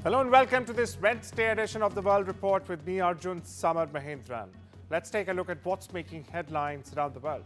Hello and welcome to this Wednesday edition of the World Report with me, Arjun, Samar, Mahendran. Let's take a look at what's making headlines around the world.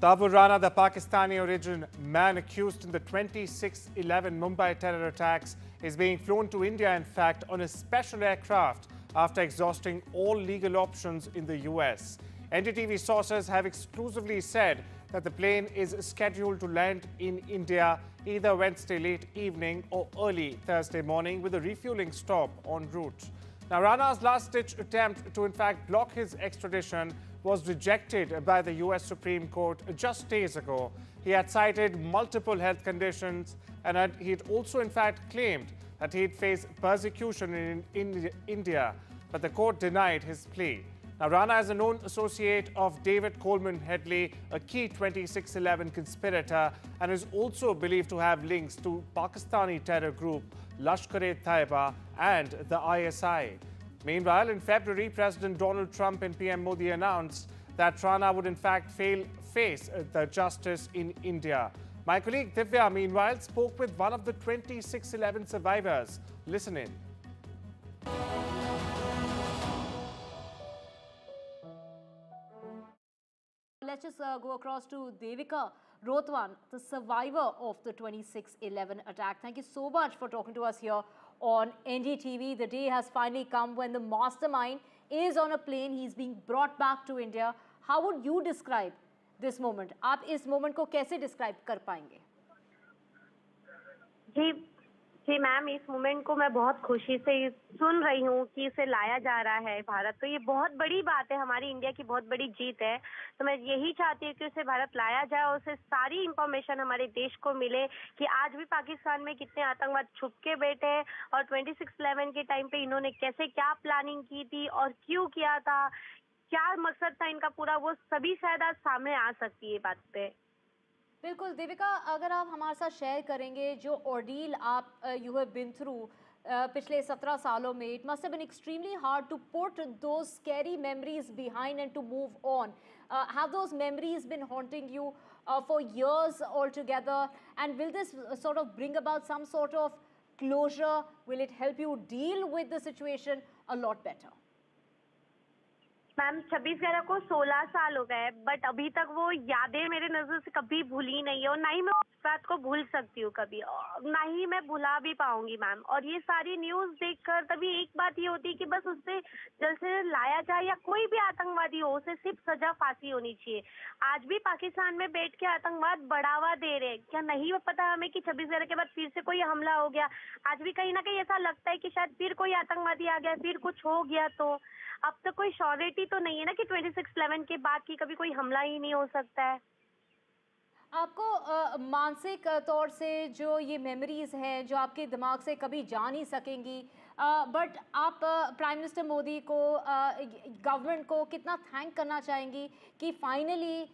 Tahawwur Rana, the Pakistani origin man accused in the 26/11 Mumbai terror attacks, is being flown to India, in fact, on a special aircraft after exhausting all legal options in the US. NDTV sources have exclusively said that the plane is scheduled to land in India either Wednesday late evening or early Thursday morning with a refueling stop en route. Now, Rana's last-ditch attempt to in fact block his extradition was rejected by the US Supreme Court just days ago. He had cited multiple health conditions and he had also in fact claimed that he'd face persecution in India, but the court denied his plea. Now, Rana is a known associate of David Coleman Headley, a key 26/11 conspirator, and is also believed to have links to Pakistani terror group Lashkar-e-Taiba and the ISI. Meanwhile, in February, President Donald Trump and PM Modi announced that Rana would in fact face the justice in India. My colleague Divya, meanwhile, spoke with one of the 26/11 survivors. Listen in. Let's just go across to Devika Rotwan, the survivor of the 26/11 attack. Thank you so much for talking to us here on NDTV. The day has finally come when the mastermind is on a plane. He's being brought back to India. How would you describe this moment? आप इस moment को कैसे describe कर पाएंगे? जी ma'am, इस moment को मैं बहुत खुशी से सुन रही हूँ कि इसे लाया जा रहा है भारत। तो ये बहुत बड़ी बात है, हमारी इंडिया की बहुत बड़ी जीत है। तो मैं यही चाहती हूँ कि उसे भारत लाया जाए और उसे सारी इंफॉर्मेशन हमारे देश को मिले कि आज भी पाकिस्तान में कितने आतंकवाद छुप के बैठे हैं और 26/11 के टाइम पे इन्होंने कैसे क्या प्लानिंग की थी और क्यों किया था, क्या मकसद था इनका पूरा, वो सभी शायद आज सामने आ सकती है बात पे। बिल्कुल देविका, अगर आप हमारे साथ शेयर करेंगे जो ऑर्डील आप यू हैव बीन थ्रू पिछले 17 सालों में, it must have been extremely hard to put those scary memories behind and to move on. Have those memories been haunting you for years altogether, and will this sort of bring about some sort of closure? Will it help you deal with the situation a lot better? Ma'am, 26/11 को 16 साल हो गए, but अभी तक वो यादें मेरे नजर से कभी भूली नहीं है और ना ही मैं उस बात को भूल सकती हूँ कभी, ना ही मैं भुला भी पाऊंगी मैम। और ये सारी न्यूज देखकर तभी एक बात ये होती है कि बस उससे जल्द से जल्द लाया जाए, या कोई भी आतंकवादी हो उसे सिर्फ सजा फांसी होनी चाहिए। आज भी पाकिस्तान में बैठ के आतंकवाद बढ़ावा दे रहे हैं, क्या नहीं पता हमें कि 26/11 के बाद फिर से कोई हमला हो गया। आज भी कहीं ना कहीं ऐसा लगता है कि शायद फिर कोई आतंकवादी आ गया, फिर कुछ हो गया। तो अब तक कोई श्योरिटी तो नहीं है ना कि 26/11 के बाद की कभी कोई हमला ही नहीं हो सकता है। आपको मानसिक तौर से जो ये मेमोरीज हैं जो आपके दिमाग से कभी जा नहीं सकेंगी, बट आप प्राइम मिनिस्टर मोदी को, गवर्नमेंट को कितना थैंक करना चाहेंगी कि finally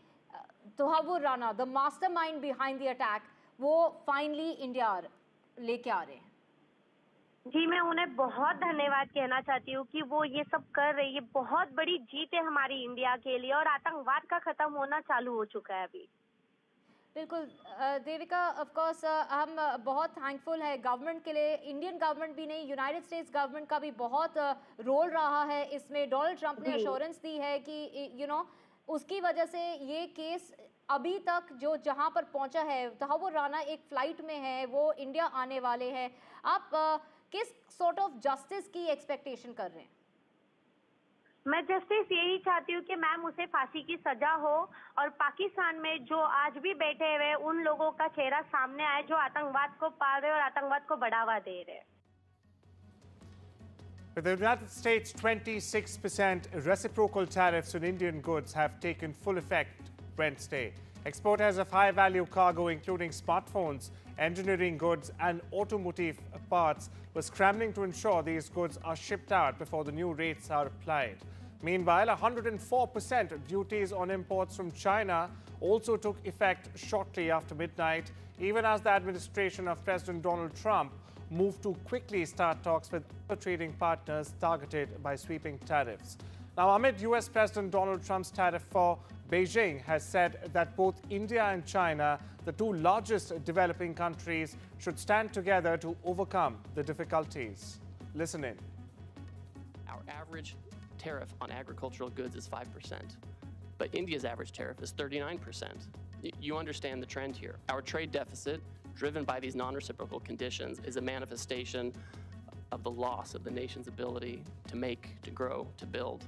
Tahawwur Rana, the mastermind behind the attack, वो फाइनली इंडिया लेके आ रहे हैं? जी, मैं उन्हें बहुत धन्यवाद कहना चाहती हूँ कि वो ये सब कर रही है। बहुत बड़ी जीत है हमारी इंडिया के लिए और आतंकवाद का खत्म होना चालू हो चुका है अभी। बिल्कुल देविका, ऑफ कोर्स हम बहुत थैंकफुल है गवर्नमेंट के लिए। इंडियन गवर्नमेंट भी नहीं, यूनाइटेड स्टेट्स गवर्नमेंट का भी बहुत रोल रहा है इसमें। डोनाल्ड ट्रंप ने अश्योरेंस दी है कि उसकी वजह से ये केस अभी तक जो जहां पर पहुंचा है, तहाव्वुर राना एक फ्लाइट में है, वो इंडिया आने वाले हैं। आप किस सॉर्ट ऑफ जस्टिस की एक्सपेक्टेशन कर रहे हैं? मैं जस्टिस यही चाहती हूँ कि मैम उसे फांसी की सजा हो और पाकिस्तान में जो आज भी बैठे हुए उन लोगों का चेहरा सामने आए जो आतंकवाद को पाल रहे और आतंकवाद को बढ़ावा दे रहे। With the United States, 26% reciprocal tariffs on Indian goods have taken full effect Wednesday. Exporters of high-value cargo, including smartphones, engineering goods and automotive parts, were scrambling to ensure these goods are shipped out before the new rates are applied. Meanwhile, 104% duties on imports from China also took effect shortly after midnight, even as the administration of President Donald Trump moved to quickly start talks with other trading partners targeted by sweeping tariffs. Now, amid US President Donald Trump's tariff for Beijing has said that both India and China, the two largest developing countries, should stand together to overcome the difficulties. Listen in. Our average tariff on agricultural goods is 5%, but India's average tariff is 39%. You understand the trend here. Our trade deficit, driven by these non-reciprocal conditions, is a manifestation of the loss of the nation's ability to make, to grow, to build.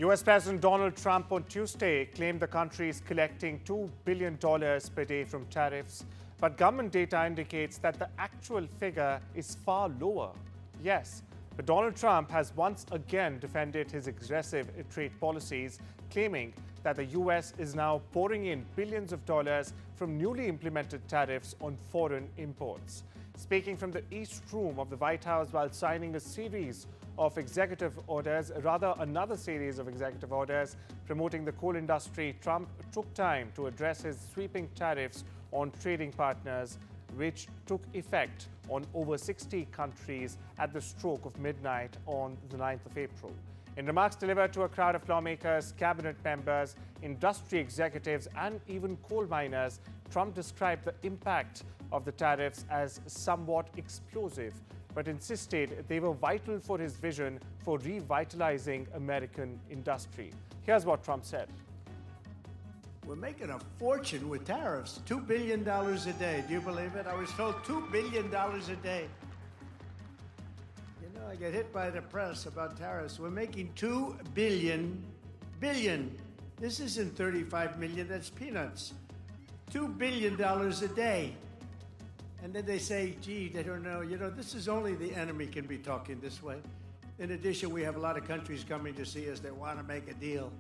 US President Donald Trump on Tuesday claimed the country is collecting $2 billion per day from tariffs, but government data indicates that the actual figure is far lower. Yes, but Donald Trump has once again defended his aggressive trade policies, claiming that the US is now pouring in billions of dollars from newly implemented tariffs on foreign imports. Speaking from the East Room of the White House while signing a series of executive orders, rather another series of executive orders promoting the coal industry, Trump took time to address his sweeping tariffs on trading partners, which took effect on over 60 countries at the stroke of midnight on the 9th of April. In remarks delivered to a crowd of lawmakers, cabinet members, industry executives, and even coal miners, Trump described the impact of the tariffs as somewhat explosive, but insisted they were vital for his vision for revitalizing American industry. Here's what Trump said. We're making a fortune with tariffs, $2 billion a day. Do you believe it? I was told $2 billion a day. You know, I get hit by the press about tariffs. We're making $2 billion. This isn't 35 million, that's peanuts. $2 billion a day. And then they say, gee, they don't know. You know, this is only the enemy can be talking this way. In addition, we have a lot of countries coming to see us that want to make a deal.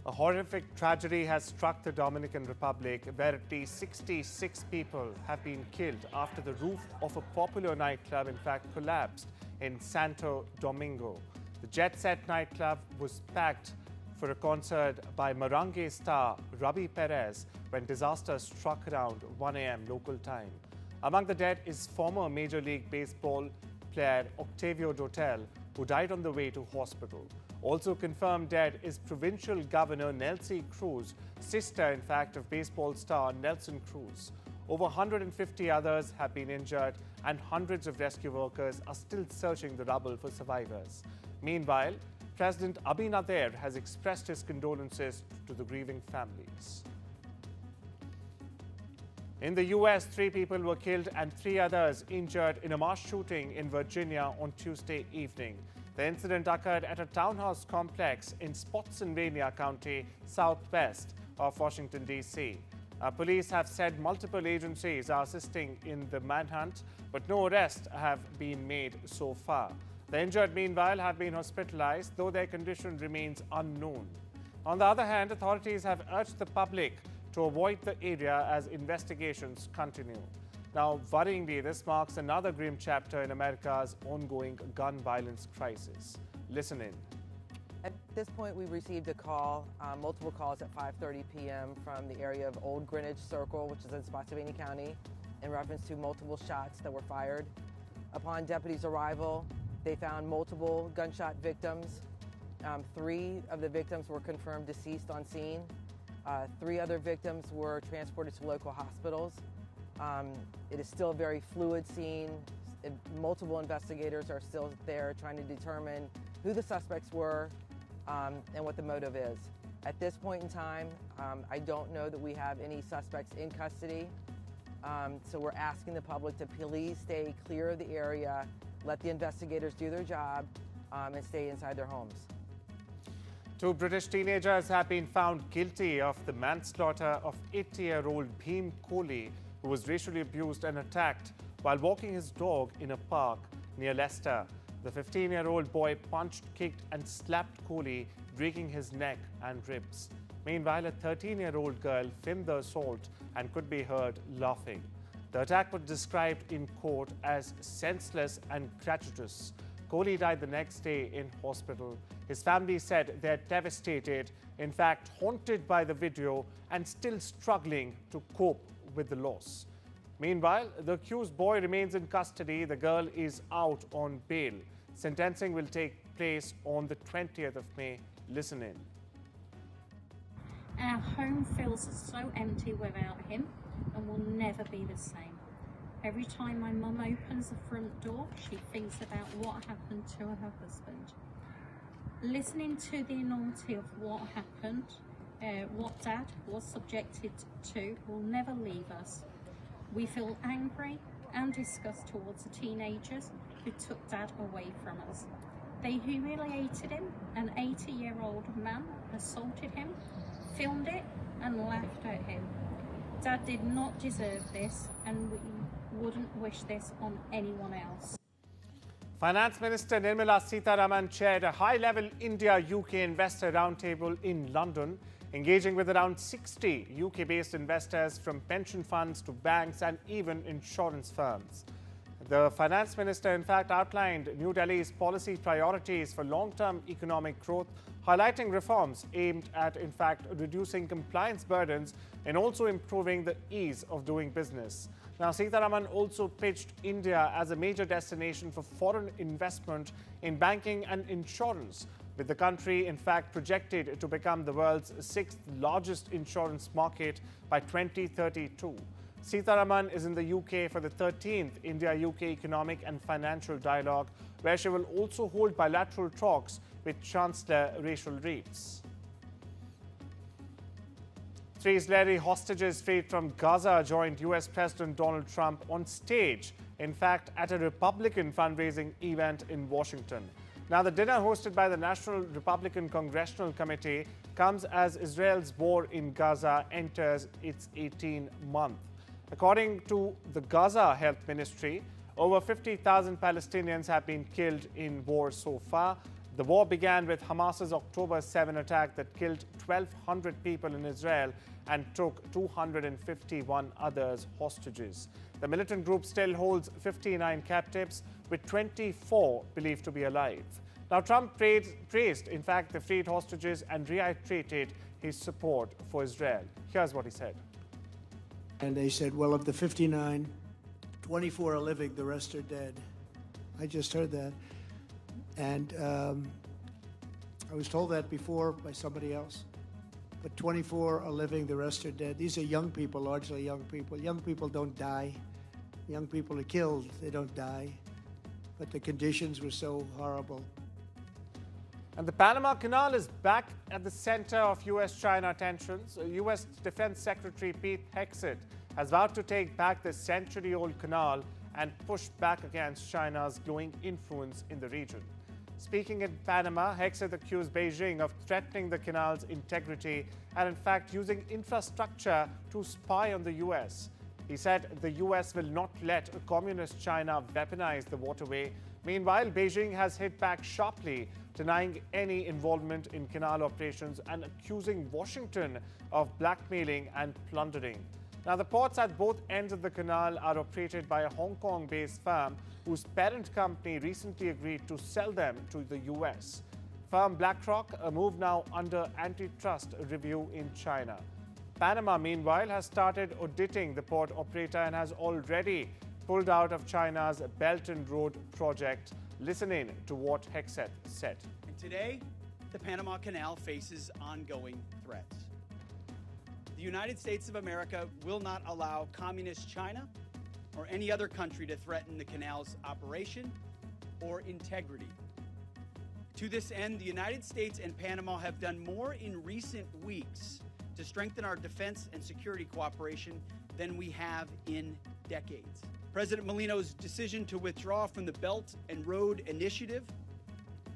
A horrific tragedy has struck the Dominican Republic, where at least 66 people have been killed after the roof of a popular nightclub, in fact, collapsed in Santo Domingo. The Jet Set nightclub was packed for a concert by merengue star Robbie Perez when disaster struck around 1 a.m. local time. Among the dead is former Major League Baseball player Octavio Dotel, who died on the way to hospital. Also confirmed dead is Provincial Governor Nelsie Cruz, sister, in fact, of baseball star Nelson Cruz. Over 150 others have been injured, and hundreds of rescue workers are still searching the rubble for survivors. Meanwhile, President Abinader has expressed his condolences to the grieving families. In the US, 3 people were killed and 3 others injured in a mass shooting in Virginia on Tuesday evening. The incident occurred at a townhouse complex in Spotsylvania County, southwest of Washington, D.C. Police have said multiple agencies are assisting in the manhunt, but no arrests have been made so far. The injured, meanwhile, have been hospitalized, though their condition remains unknown. On the other hand, authorities have urged the public to avoid the area as investigations continue. Now, worryingly, this marks another grim chapter in America's ongoing gun violence crisis. Listen in. At this point, we received a call, multiple calls at 5:30 p.m. from the area of Old Greenwich Circle, which is in Spotsylvania County, in reference to multiple shots that were fired. Upon deputies' arrival, they found multiple gunshot victims. 3 of the victims were confirmed deceased on scene. 3 other victims were transported to local hospitals. It is still a very fluid scene. Multiple investigators are still there trying to determine who the suspects were and what the motive is. At this point in time, I don't know that we have any suspects in custody. So we're asking the public to please stay clear of the area, let the investigators do their job, and stay inside their homes. 2 British teenagers have been found guilty of the manslaughter of 80-year-old Bhim Kohli, who was racially abused and attacked while walking his dog in a park near Leicester. The 15-year-old boy punched, kicked, and slapped Kohli, breaking his neck and ribs. Meanwhile, a 13-year-old girl filmed the assault and could be heard laughing. The attack was described in court as senseless and gratuitous. Kohli died the next day in hospital. His family said they're devastated, in fact haunted by the video, and still struggling to cope with the loss. Meanwhile, the accused boy remains in custody. The girl is out on bail. Sentencing will take place on the 20th of May. Listen in. Our home feels so empty without him and will never be the same. Every time my mum opens the front door, she thinks about what happened to her husband. Listening to the enormity of what happened, what Dad was subjected to, will never leave us. We feel angry and disgust towards the teenagers who took Dad away from us. They humiliated him. An 80-year-old man assaulted him, filmed it and laughed at him. Dad did not deserve this, and we wouldn't wish this on anyone else. Finance Minister Nirmala Sitharaman chaired a high-level India-UK investor roundtable in London, engaging with around 60 UK-based investors from pension funds to banks and even insurance firms. The Finance Minister, in fact, outlined New Delhi's policy priorities for long-term economic growth, highlighting reforms aimed at, in fact, reducing compliance burdens and also improving the ease of doing business. Now, Sitharaman also pitched India as a major destination for foreign investment in banking and insurance, with the country, in fact, projected to become the world's 6th largest insurance market by 2032. Sitharaman is in the UK for the 13th India-UK Economic and Financial Dialogue, where she will also hold bilateral talks with Chancellor Rachel Reeves. 3 Israeli hostages freed from Gaza joined US President Donald Trump on stage, in fact, at a Republican fundraising event in Washington. Now, the dinner hosted by the National Republican Congressional Committee comes as Israel's war in Gaza enters its 18th month. According to the Gaza Health Ministry, over 50,000 Palestinians have been killed in war so far. The war began with Hamas's October 7 attack that killed 1,200 people in Israel and took 251 others hostages. The militant group still holds 59 captives, with 24 believed to be alive. Now, Trump praised, in fact, the freed hostages and reiterated his support for Israel. Here's what he said. And they said, well, of the 59, 24 are living, the rest are dead. I just heard that. And I was told that before by somebody else. But 24 are living, the rest are dead. These are young people, largely young people. Young people don't die. Young people are killed, they don't die. But the conditions were so horrible. And the Panama Canal is back at the center of US-China tensions. US Defense Secretary Pete Hegseth has vowed to take back the century-old canal and push back against China's growing influence in the region. Speaking in Panama, Hegseth accused Beijing of threatening the canal's integrity and, in fact, using infrastructure to spy on the US. He said the US will not let a communist China weaponize the waterway. Meanwhile, Beijing has hit back sharply, denying any involvement in canal operations and accusing Washington of blackmailing and plundering. Now, the ports at both ends of the canal are operated by a Hong Kong-based firm whose parent company recently agreed to sell them to the US. Firm BlackRock, a move now under antitrust review in China. Panama, meanwhile, has started auditing the port operator and has already pulled out of China's Belt and Road project. Listen in to what Hegseth said. And today, the Panama Canal faces ongoing threats. The United States of America will not allow communist China or any other country to threaten the canal's operation or integrity. To this end, the United States and Panama have done more in recent weeks to strengthen our defense and security cooperation than we have in decades. President Molino's decision to withdraw from the Belt and Road Initiative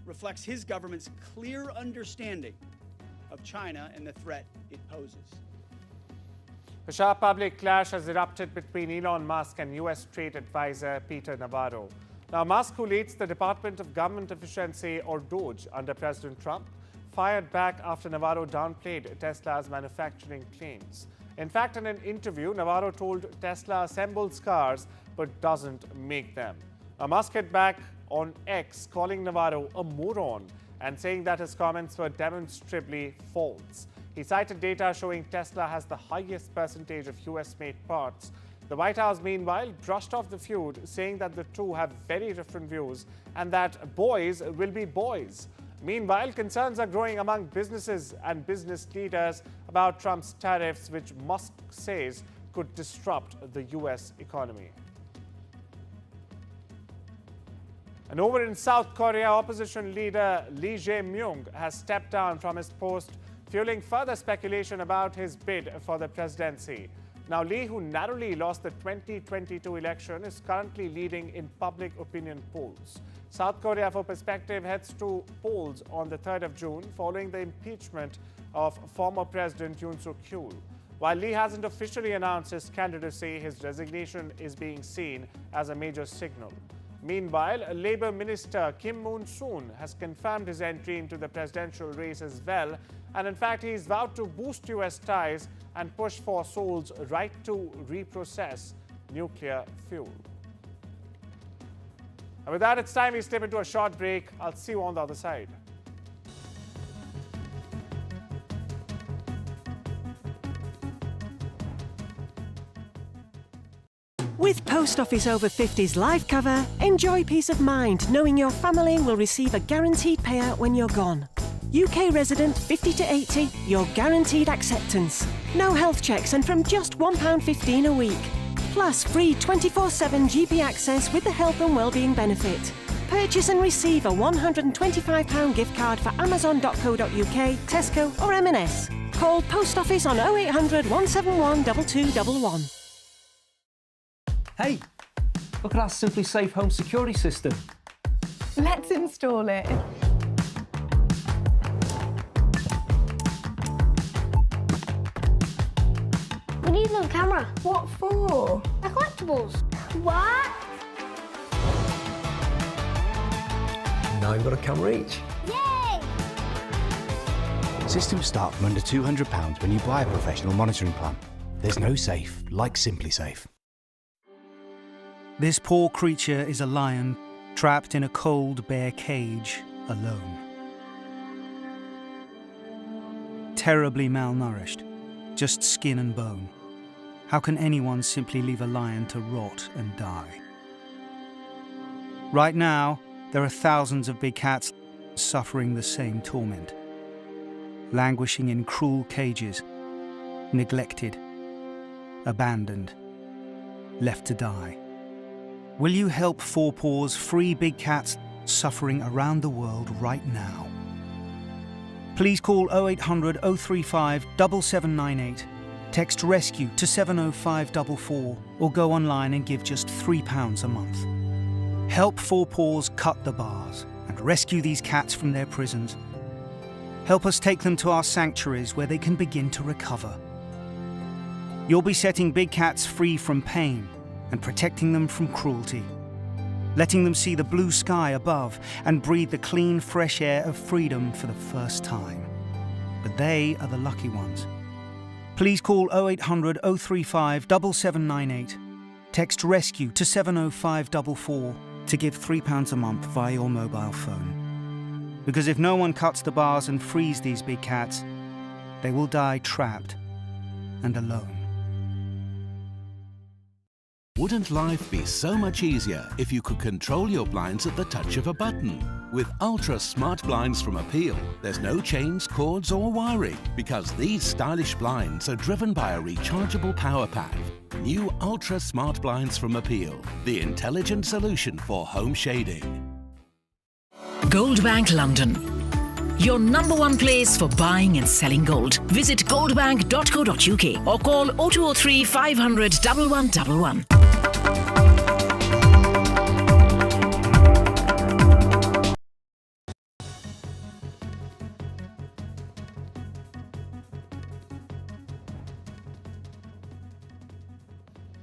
reflects his government's clear understanding of China and the threat it poses. A sharp public clash has erupted between Elon Musk and US trade advisor Peter Navarro. Now, Musk, who leads the Department of Government Efficiency, or DOGE, under President Trump, fired back after Navarro downplayed Tesla's manufacturing claims. In fact, in an interview, Navarro told Tesla assembles cars but doesn't make them. Now, Musk hit back on X, calling Navarro a moron and saying that his comments were demonstrably false. He cited data showing Tesla has the highest percentage of US-made parts. The White House, meanwhile, brushed off the feud, saying that the two have very different views and that boys will be boys. Meanwhile, concerns are growing among businesses and business leaders about Trump's tariffs, which Musk says could disrupt the US economy. And over in South Korea, opposition leader Lee Jae-myung has stepped down from his post, fueling further speculation about his bid for the presidency. Now, Lee, who narrowly lost the 2022 election, is currently leading in public opinion polls. South Korea, for perspective, heads to polls on the 3rd of June following the impeachment of former President Yoon Suk-yeol. While Lee hasn't officially announced his candidacy, his resignation is being seen as a major signal. Meanwhile, Labour Minister Kim Moon-soon has confirmed his entry into the presidential race as well. And in fact, he's vowed to boost US ties and push for Seoul's right to reprocess nuclear fuel. And with that, it's time we step into a short break. I'll see you on the other side. With Post Office Over 50's life cover, enjoy peace of mind knowing your family will receive a guaranteed payout when you're gone. UK resident 50 to 80, you're guaranteed acceptance. No health checks and from just £1.15 a week. Plus free 24/7 GP access with the health and wellbeing benefit. Purchase and receive a £125 gift card for amazon.co.uk, Tesco or M&S. Call Post Office on 0800 171 2211. Hey, look at our Simply Safe home security system. Let's install it. We need another camera. What for? The collectibles. What? Now you've got a camera each. Yay! Systems start from under £200 when you buy a professional monitoring plan. There's no safe like Simply Safe. This poor creature is a lion, trapped in a cold, bare cage, alone. Terribly malnourished, just skin and bone. How can anyone simply leave a lion to rot and die? Right now, there are thousands of big cats suffering the same torment, languishing in cruel cages, neglected, abandoned, left to die. Will you help Four Paws free big cats suffering around the world right now? Please call 0800 035 7798, text RESCUE to 70544, or go online and give just £3 a month. Help Four Paws cut the bars and rescue these cats from their prisons. Help us take them to our sanctuaries where they can begin to recover. You'll be setting big cats free from pain and protecting them from cruelty, letting them see the blue sky above and breathe the clean, fresh air of freedom for the first time. But they are the lucky ones. Please call 0800 035 7798, text RESCUE to 70544 to give £3 a month via your mobile phone. Because if no one cuts the bars and frees these big cats, they will die trapped and alone. Wouldn't life be so much easier if you could control your blinds at the touch of a button? With Ultra Smart Blinds from Appeal, there's no chains, cords or wiring because these stylish blinds are driven by a rechargeable power pack. New Ultra Smart Blinds from Appeal, the intelligent solution for home shading. Goldbank London, your #1 place for buying and selling gold. Visit goldbank.co.uk or call 0203 500 1111.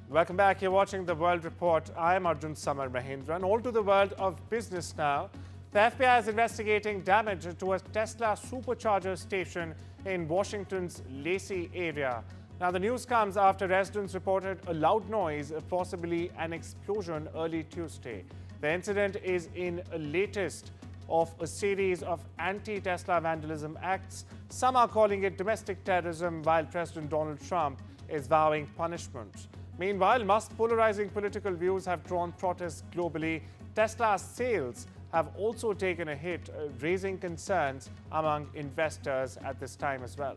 Welcome back. You're watching The World Report. I'm Arjun, Samar, Mahendran. All to the world of business now. The FBI is investigating damage to a Tesla supercharger station in Washington's Lacey area. Now, the news comes after residents reported a loud noise, possibly an explosion, early Tuesday. The incident is in a latest of a series of anti-Tesla vandalism acts. Some are calling it domestic terrorism, while President Donald Trump is vowing punishment. Meanwhile, Musk's polarizing political views have drawn protests globally. Tesla's sales have also taken a hit, raising concerns among investors at this time as well.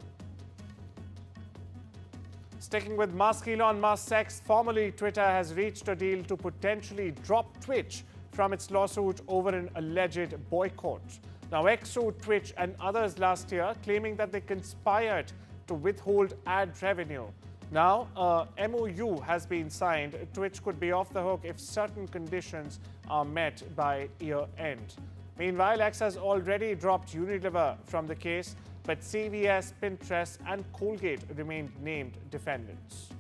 Sticking with Musk, Elon Musk's ex, formerly Twitter, has reached a deal to potentially drop Twitch from its lawsuit over an alleged boycott. Now, X sued Twitch and others last year, claiming that they conspired to withhold ad revenue. Now, a MOU has been signed. Twitch could be off the hook if certain conditions are met by year end. Meanwhile, X has already dropped Unilever from the case, but CVS, Pinterest and Colgate remained named defendants.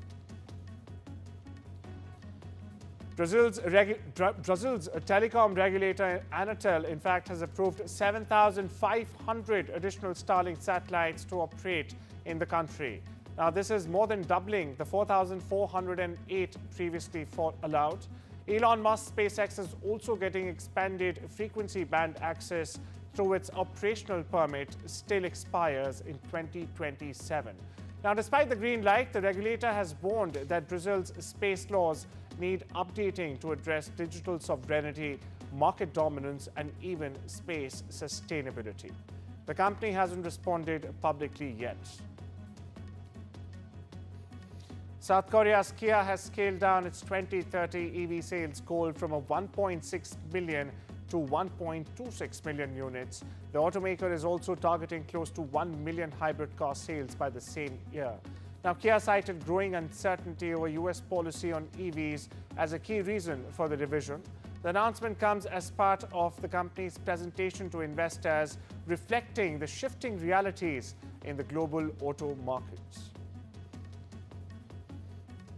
Brazil's telecom regulator Anatel, in fact, has approved 7,500 additional Starlink satellites to operate in the country. Now, this is more than doubling the 4,408 previously allowed. Elon Musk SpaceX is also getting expanded frequency band access through its operational permit, still expires in 2027. Now, despite the green light, the regulator has warned that Brazil's space laws need updating to address digital sovereignty, market dominance, and even space sustainability. The company hasn't responded publicly yet. South Korea's Kia has scaled down its 2030 EV sales goal from a 1.6 million to 1.26 million units. The automaker is also targeting close to 1 million hybrid car sales by the same year. Now, Kia cited growing uncertainty over US policy on EVs as a key reason for the revision. The announcement comes as part of the company's presentation to investors, reflecting the shifting realities in the global auto markets.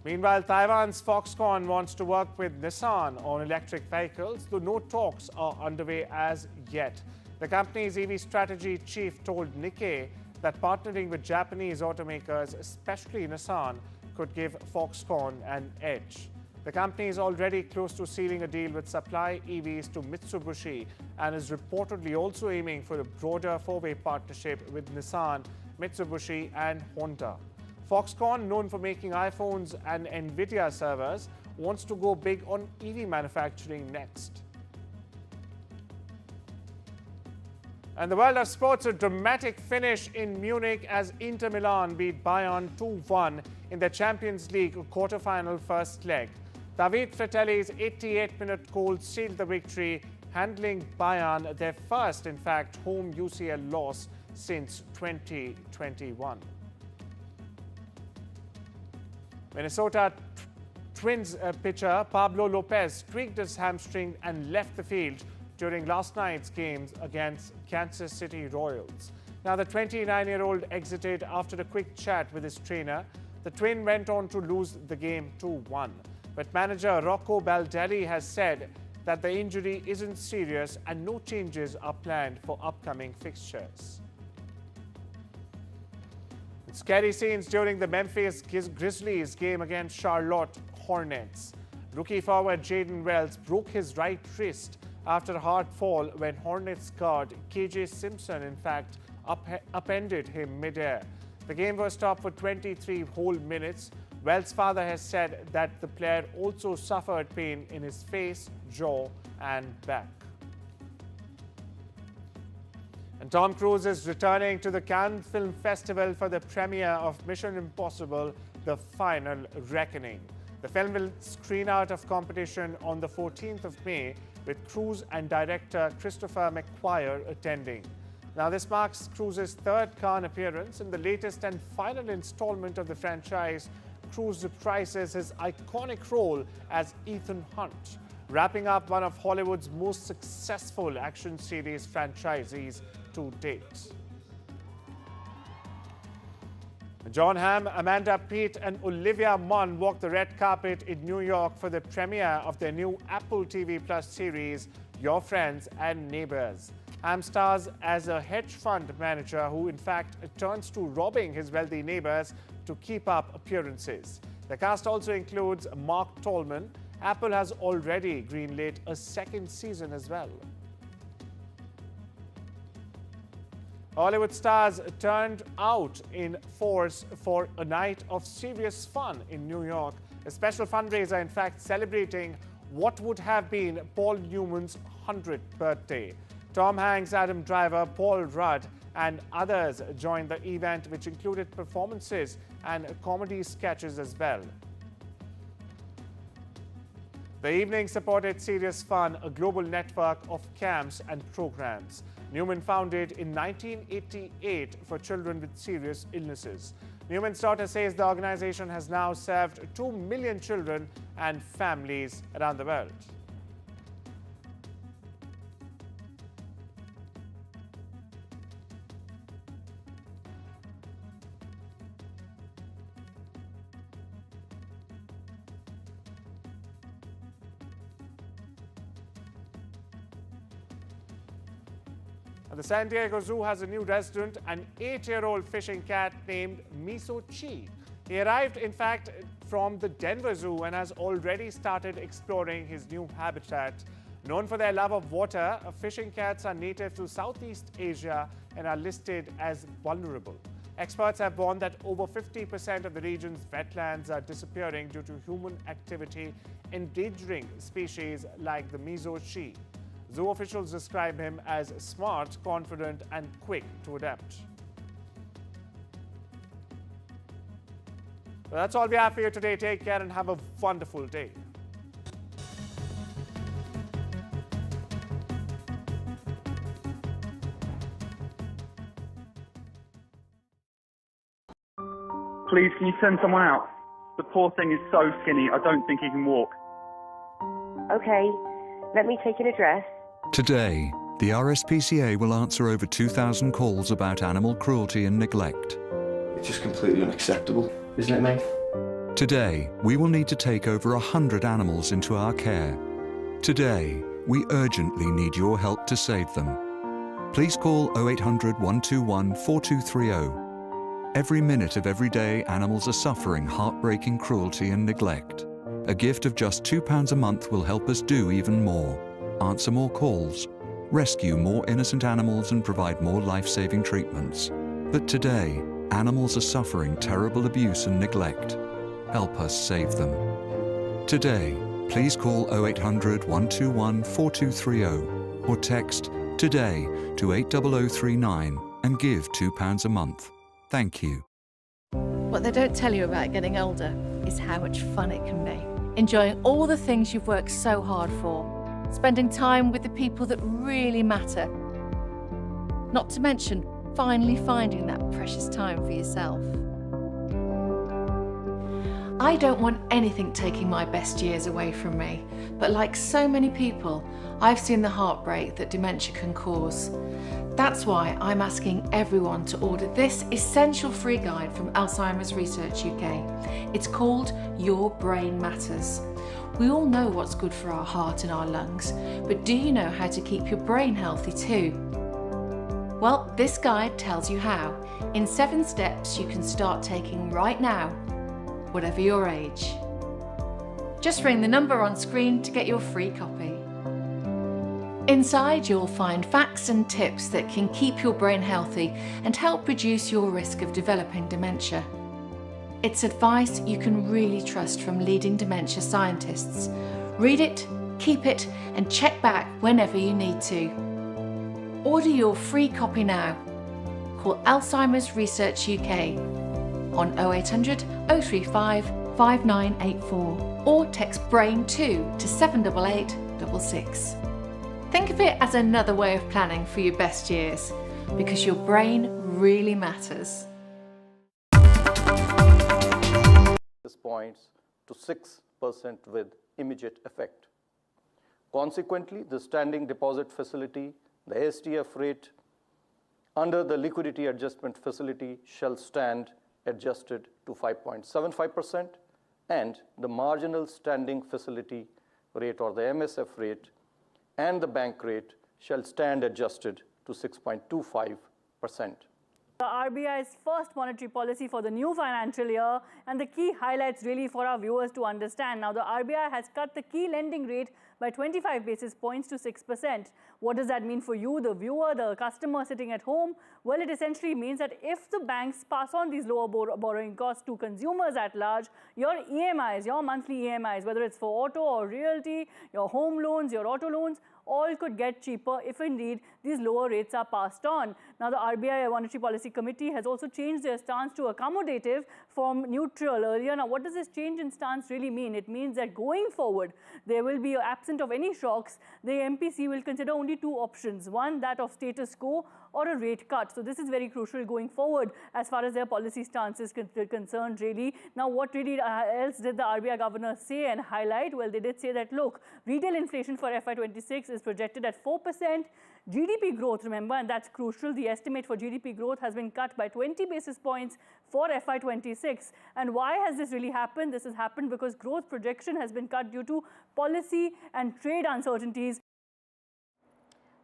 Meanwhile, Taiwan's Foxconn wants to work with Nissan on electric vehicles, though no talks are underway as yet. The company's EV strategy chief told Nikkei that partnering with Japanese automakers, especially Nissan, could give Foxconn an edge. The company is already close to sealing a deal with supply EVs to Mitsubishi and is reportedly also aiming for a broader four-way partnership with Nissan, Mitsubishi and Honda. Foxconn, known for making iPhones and NVIDIA servers, wants to go big on EV manufacturing next. And the world of sports, a dramatic finish in Munich as Inter Milan beat Bayern 2-1 in the Champions League quarter-final first leg. David Fratelli's 88-minute goal sealed the victory, handling Bayern their first, in fact, home UCL loss since 2021. Minnesota Twins pitcher Pablo Lopez tweaked his hamstring and left the field during last night's games against Kansas City Royals. Now, the 29-year-old exited after a quick chat with his trainer. The Twin went on to lose the game 2-1. But manager Rocco Baldelli has said that the injury isn't serious and no changes are planned for upcoming fixtures. Scary scenes during the Memphis Grizzlies game against Charlotte Hornets. Rookie forward Jaden Wells broke his right wrist after a hard fall when Hornets guard KJ Simpson, in fact, upended him midair. The game was stopped for 23 whole minutes. Wells' father has said that the player also suffered pain in his face, jaw, and back. And Tom Cruise is returning to the Cannes Film Festival for the premiere of Mission Impossible: The Final Reckoning. The film will screen out of competition on the 14th of May, with Cruise and director Christopher McQuarrie attending. Now, this marks Cruise's third Cannes appearance. In the latest and final installment of the franchise, Cruise reprises his iconic role as Ethan Hunt, wrapping up one of Hollywood's most successful action series franchises to date. John Hamm, Amanda Peet and Olivia Munn walked the red carpet in New York for the premiere of their new Apple TV Plus series, Your Friends and Neighbors. Hamm stars as a hedge fund manager who, in fact, turns to robbing his wealthy neighbors to keep up appearances. The cast also includes Mark Tolman. Apple has already greenlit a second season as well. Hollywood stars turned out in force for a night of serious fun in New York. A special fundraiser, in fact, celebrating what would have been Paul Newman's 100th birthday. Tom Hanks, Adam Driver, Paul Rudd and others joined the event, which included performances and comedy sketches as well. The evening supported Serious Fun, a global network of camps and programs. Newman founded in 1988 for children with serious illnesses. Newman's daughter says the organization has now served 2 million children and families around the world. The San Diego Zoo has a new resident, an 8-year-old fishing cat named Miso Chi. He arrived, in fact, from the Denver Zoo and has already started exploring his new habitat. Known for their love of water, fishing cats are native to Southeast Asia and are listed as vulnerable. Experts have warned that over 50% of the region's wetlands are disappearing due to human activity, endangering species like the Miso Chi. Zoo officials describe him as smart, confident and quick to adapt. Well, that's all we have for you today. Take care and have a wonderful day. Please, can you send someone out? The poor thing is so skinny, I don't think he can walk. Okay, let me take an address. Today, the RSPCA will answer over 2,000 calls about animal cruelty and neglect. It's just completely unacceptable, isn't it, mate? Today, we will need to take over 100 animals into our care. Today, we urgently need your help to save them. Please call 0800 121 4230. Every minute of every day, animals are suffering heartbreaking cruelty and neglect. A gift of just £2 a month will help us do even more. Answer more calls, rescue more innocent animals and provide more life-saving treatments. But today, animals are suffering terrible abuse and neglect. Help us save them. Today, please call 0800 121 4230 or text TODAY to 80039 and give £2 a month. Thank you. What they don't tell you about getting older is how much fun it can be. Enjoying all the things you've worked so hard for. Spending time with the people that really matter. Not to mention, finally finding that precious time for yourself. I don't want anything taking my best years away from me, but like so many people, I've seen the heartbreak that dementia can cause. That's why I'm asking everyone to order this essential free guide from Alzheimer's Research UK. It's called Your Brain Matters. We all know what's good for our heart and our lungs, but do you know how to keep your brain healthy too? Well, this guide tells you how, in 7 steps you can start taking right now, whatever your age. Just ring the number on screen to get your free copy. Inside you'll find facts and tips that can keep your brain healthy and help reduce your risk of developing dementia. It's advice you can really trust from leading dementia scientists. Read it, keep it, and check back whenever you need to. Order your free copy now. Call Alzheimer's Research UK on 0800 035 5984 or text BRAIN2 to 78866. Think of it as another way of planning for your best years, because your brain really matters. Points to 6% with immediate effect. Consequently, the standing deposit facility, the STF rate under the liquidity adjustment facility shall stand adjusted to 5.75%, and the marginal standing facility rate or the MSF rate and the bank rate shall stand adjusted to 6.25%. The RBI's first monetary policy for the new financial year, and the key highlights really for our viewers to understand. Now, the RBI has cut the key lending rate by 25 basis points to 6%. What does that mean for you, the viewer, the customer sitting at home? Well, it essentially means that if the banks pass on these lower borrowing costs to consumers at large, your EMIs, your monthly EMIs, whether it's for auto or realty, your home loans, your auto loans, all could get cheaper if indeed these lower rates are passed on. Now, the RBI Monetary Policy Committee has also changed their stance to accommodative from neutral earlier. Now, what does this change in stance really mean? It means that going forward, there will be, absent of any shocks, the MPC will consider only two options. One, that of status quo, or a rate cut. So this is very crucial going forward as far as their policy stance is concerned, really. Now, what really else did the RBI governor say and highlight? Well, they did say that, look, retail inflation for FY26 is projected at 4%. GDP growth, remember, and that's crucial, the estimate for GDP growth has been cut by 20 basis points for FY26. And why has this really happened? This has happened because growth projection has been cut due to policy and trade uncertainties.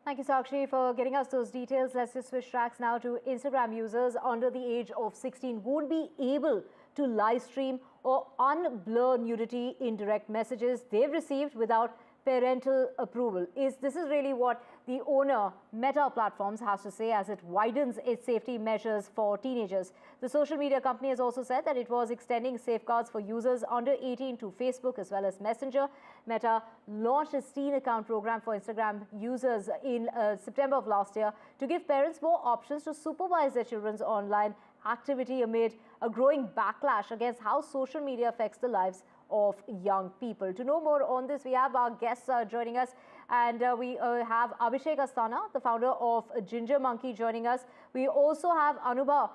Thank you, Sakshi, for getting us those details. Let's just switch tracks now to Instagram users under the age of 16 won't be able to live stream or unblur nudity in direct messages they've received without parental approval. This is really what the owner, Meta Platforms, has to say as it widens its safety measures for teenagers. The social media company has also said that it was extending safeguards for users under 18 to Facebook as well as Messenger. Meta launched its teen account program for Instagram users in September of last year to give parents more options to supervise their children's online activity amid a growing backlash against how social media affects the lives of young people. To know more on this, we have our guests joining us, and we have Abhishek Asthana, the founder of Ginger Monkey, joining us. We also have Anubha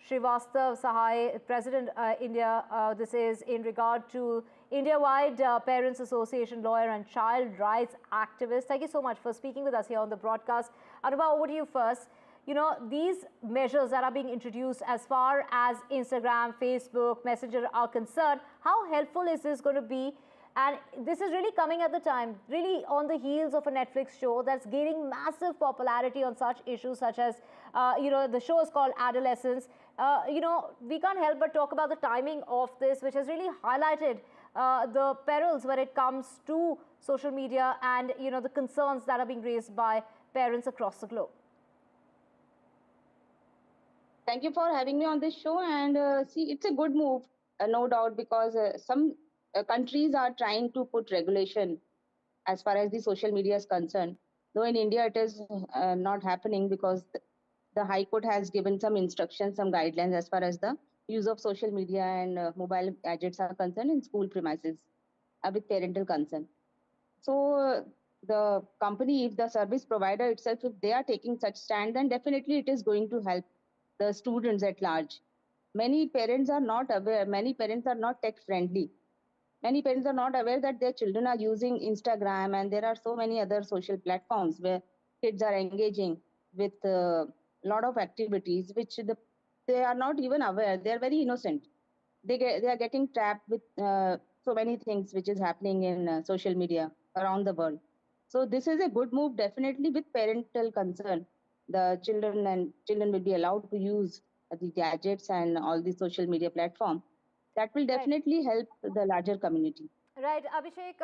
Srivastav Sahai, President India. This is in regard to India-wide Parents Association lawyer and child rights activist. Thank you so much for speaking with us here on the broadcast. Anubha, over to you first. You know, these measures that are being introduced as far as Instagram, Facebook, Messenger are concerned, how helpful is this going to be? And this is really coming at the time, really on the heels of a Netflix show that's gaining massive popularity on such issues such as, the show is called Adolescence. We can't help but talk about the timing of this, which has really highlighted the perils when it comes to social media and, the concerns that are being raised by parents across the globe. Thank you for having me on this show. And see, it's a good move, no doubt, because some countries are trying to put regulation as far as the social media is concerned. Though in India, it is not happening because the High Court has given some instructions, some guidelines as far as the use of social media and mobile gadgets are concerned in school premises with parental consent. So the company, if the service provider itself, if they are taking such stand, then definitely it is going to help the students at large. Many parents are not aware, many parents are not tech friendly. Many parents are not aware that their children are using Instagram, and there are so many other social platforms where kids are engaging with a lot of activities which they are not even aware. They are very innocent. They are getting trapped with so many things which is happening in social media around the world. So this is a good move, definitely, with parental concern. The children will be allowed to use the gadgets and all the social media platform. That will definitely help the larger community. Right, Abhishek,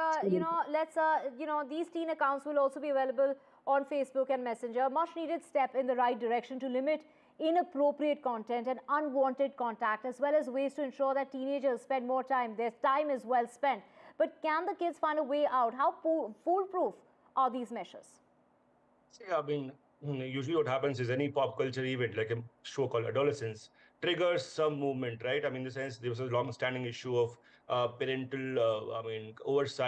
these teen accounts will also be available on Facebook and Messenger. Much needed step in the right direction to limit inappropriate content and unwanted contact, as well as ways to ensure that teenagers spend more time. Their time is well spent. But can the kids find a way out? How foolproof are these measures? See, I mean, usually what happens is any pop culture event, like a show called Adolescence, triggers some movement, right? I mean, in the sense, there was a long-standing issue of parental, oversight